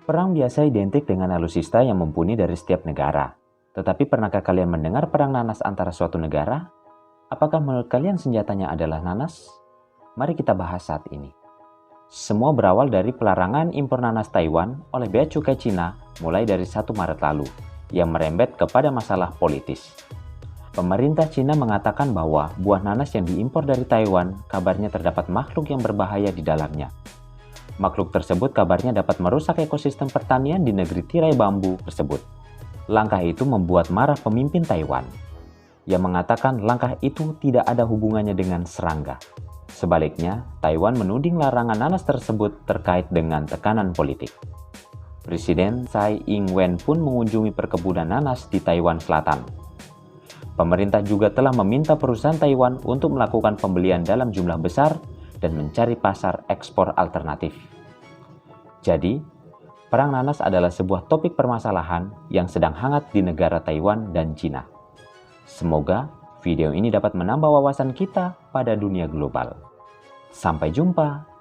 Perang biasa identik dengan alutsista yang mumpuni dari setiap negara. Tetapi pernahkah kalian mendengar perang nanas antara suatu negara? Apakah menurut kalian senjatanya adalah nanas? Mari kita bahas saat ini. Semua berawal dari pelarangan impor nanas Taiwan oleh Bea Cukai Cina mulai dari 1 Maret lalu, yang merembet kepada masalah politis. Pemerintah Cina mengatakan bahwa buah nanas yang diimpor dari Taiwan kabarnya terdapat makhluk yang berbahaya di dalamnya. Makhluk tersebut kabarnya dapat merusak ekosistem pertanian di negeri tirai bambu tersebut. Langkah itu membuat marah pemimpin Taiwan, yang mengatakan langkah itu tidak ada hubungannya dengan serangga. Sebaliknya, Taiwan menuding larangan nanas tersebut terkait dengan tekanan politik. Presiden Tsai Ing-wen pun mengunjungi perkebunan nanas di Taiwan Selatan. Pemerintah juga telah meminta perusahaan Taiwan untuk melakukan pembelian dalam jumlah besar dan mencari pasar ekspor alternatif. Jadi, perang nanas adalah sebuah topik permasalahan yang sedang hangat di negara Taiwan dan Cina. Semoga video ini dapat menambah wawasan kita pada dunia global. Sampai jumpa!